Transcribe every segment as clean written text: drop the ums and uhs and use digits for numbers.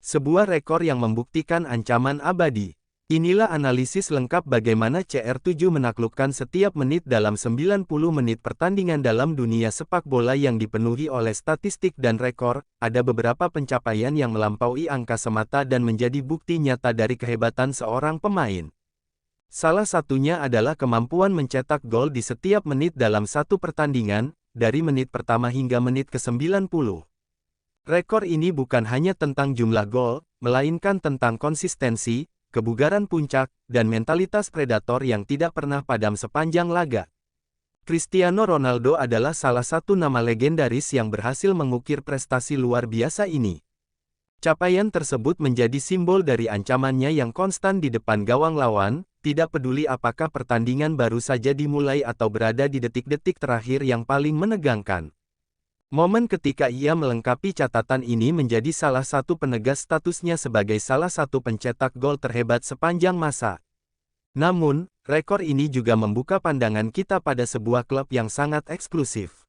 Sebuah rekor yang membuktikan ancaman abadi. Inilah analisis lengkap bagaimana CR7 menaklukkan setiap menit dalam 90 menit pertandingan dalam dunia sepak bola yang dipenuhi oleh statistik dan rekor. Ada beberapa pencapaian yang melampaui angka semata dan menjadi bukti nyata dari kehebatan seorang pemain. Salah satunya adalah kemampuan mencetak gol di setiap menit dalam satu pertandingan, dari menit pertama hingga menit ke-90. Rekor ini bukan hanya tentang jumlah gol, melainkan tentang konsistensi, kebugaran puncak, dan mentalitas predator yang tidak pernah padam sepanjang laga. Cristiano Ronaldo adalah salah satu nama legendaris yang berhasil mengukir prestasi luar biasa ini. Capaian tersebut menjadi simbol dari ancamannya yang konstan di depan gawang lawan, tidak peduli apakah pertandingan baru saja dimulai atau berada di detik-detik terakhir yang paling menegangkan. Momen ketika ia melengkapi catatan ini menjadi salah satu penegas statusnya sebagai salah satu pencetak gol terhebat sepanjang masa. Namun, rekor ini juga membuka pandangan kita pada sebuah klub yang sangat eksklusif.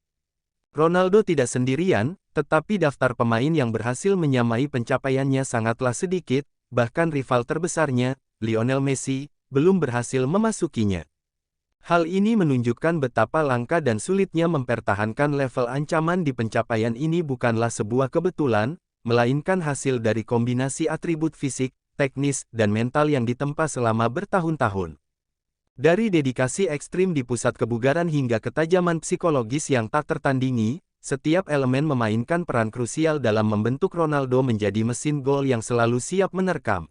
Ronaldo tidak sendirian, tetapi daftar pemain yang berhasil menyamai pencapaiannya sangatlah sedikit, bahkan rival terbesarnya, Lionel Messi, belum berhasil memasukinya. Hal ini menunjukkan betapa langka dan sulitnya mempertahankan level ancaman di pencapaian ini bukanlah sebuah kebetulan, melainkan hasil dari kombinasi atribut fisik, teknis, dan mental yang ditempa selama bertahun-tahun. Dari dedikasi ekstrim di pusat kebugaran hingga ketajaman psikologis yang tak tertandingi, setiap elemen memainkan peran krusial dalam membentuk Ronaldo menjadi mesin gol yang selalu siap menerkam.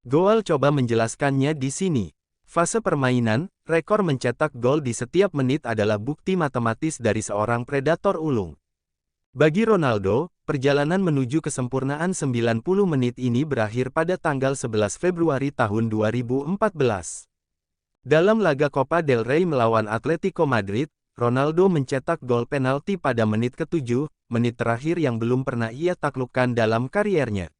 Goal coba menjelaskannya di sini. Fase permainan, rekor mencetak gol di setiap menit adalah bukti matematis dari seorang predator ulung. Bagi Ronaldo, perjalanan menuju kesempurnaan 90 menit ini berakhir pada tanggal 11 Februari tahun 2014. Dalam laga Copa del Rey melawan Atletico Madrid, Ronaldo mencetak gol penalti pada menit ke-7, menit terakhir yang belum pernah ia taklukkan dalam kariernya.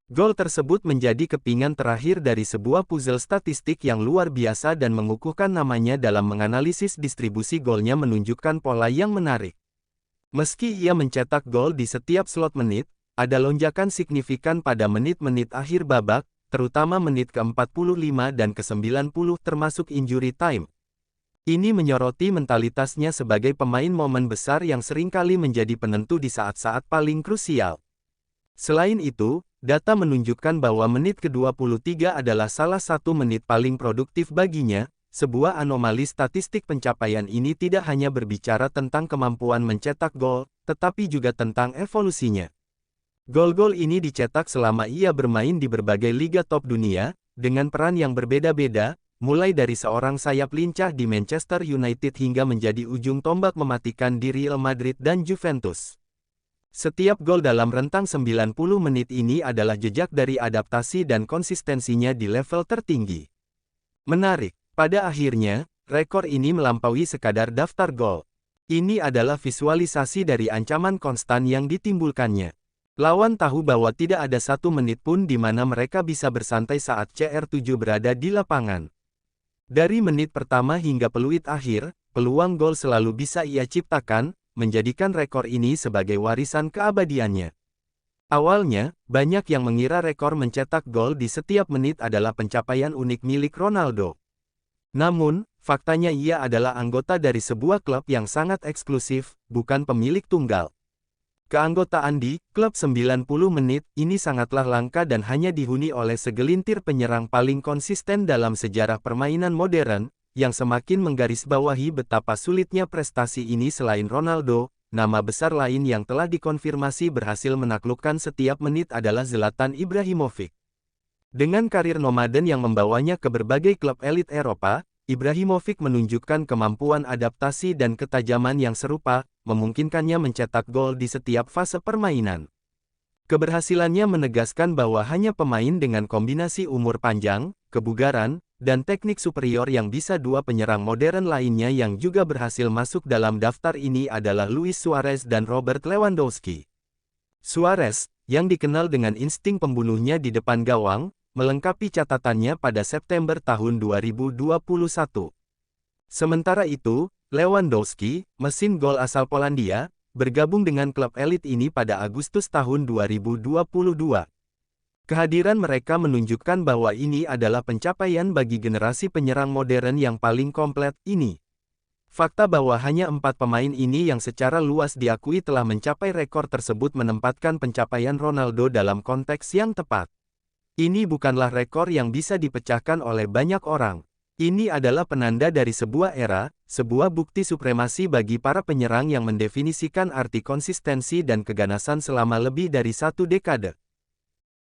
Gol tersebut menjadi kepingan terakhir dari sebuah puzzle statistik yang luar biasa dan mengukuhkan namanya dalam menganalisis distribusi golnya menunjukkan pola yang menarik. Meski ia mencetak gol di setiap slot menit, ada lonjakan signifikan pada menit-menit akhir babak, terutama menit ke-45 dan ke-90 termasuk injury time. Ini menyoroti mentalitasnya sebagai pemain momen besar yang seringkali menjadi penentu di saat-saat paling krusial. Selain itu, data menunjukkan bahwa menit ke-23 adalah salah satu menit paling produktif baginya. Sebuah anomali statistik pencapaian ini tidak hanya berbicara tentang kemampuan mencetak gol, tetapi juga tentang evolusinya. Gol-gol ini dicetak selama ia bermain di berbagai liga top dunia, dengan peran yang berbeda-beda, mulai dari seorang sayap lincah di Manchester United hingga menjadi ujung tombak mematikan di Real Madrid dan Juventus. Setiap gol dalam rentang 90 menit ini adalah jejak dari adaptasi dan konsistensinya di level tertinggi. Menarik, pada akhirnya, rekor ini melampaui sekadar daftar gol. Ini adalah visualisasi dari ancaman konstan yang ditimbulkannya. Lawan tahu bahwa tidak ada satu menit pun di mana mereka bisa bersantai saat CR7 berada di lapangan. Dari menit pertama hingga peluit akhir, peluang gol selalu bisa ia ciptakan, menjadikan rekor ini sebagai warisan keabadiannya. Awalnya, banyak yang mengira rekor mencetak gol di setiap menit adalah pencapaian unik milik Ronaldo. Namun, faktanya ia adalah anggota dari sebuah klub yang sangat eksklusif, bukan pemilik tunggal. Keanggotaan di klub 90 menit ini sangatlah langka dan hanya dihuni oleh segelintir penyerang paling konsisten dalam sejarah permainan modern, yang semakin menggarisbawahi betapa sulitnya prestasi ini. Selain Ronaldo, nama besar lain yang telah dikonfirmasi berhasil menaklukkan setiap menit adalah Zlatan Ibrahimovic. Dengan karir nomaden yang membawanya ke berbagai klub elit Eropa, Ibrahimovic menunjukkan kemampuan adaptasi dan ketajaman yang serupa, memungkinkannya mencetak gol di setiap fase permainan. Keberhasilannya menegaskan bahwa hanya pemain dengan kombinasi umur panjang, kebugaran, dan teknik superior yang bisa. Dua penyerang modern lainnya yang juga berhasil masuk dalam daftar ini adalah Luis Suarez dan Robert Lewandowski. Suarez, yang dikenal dengan insting pembunuhnya di depan gawang, melengkapi catatannya pada September tahun 2021. Sementara itu, Lewandowski, mesin gol asal Polandia, bergabung dengan klub elit ini pada Agustus tahun 2022. Kehadiran mereka menunjukkan bahwa ini adalah pencapaian bagi generasi penyerang modern yang paling komplit ini. Fakta bahwa hanya 4 pemain ini yang secara luas diakui telah mencapai rekor tersebut menempatkan pencapaian Ronaldo dalam konteks yang tepat. Ini bukanlah rekor yang bisa dipecahkan oleh banyak orang. Ini adalah penanda dari sebuah era, sebuah bukti supremasi bagi para penyerang yang mendefinisikan arti konsistensi dan keganasan selama lebih dari 1 dekade.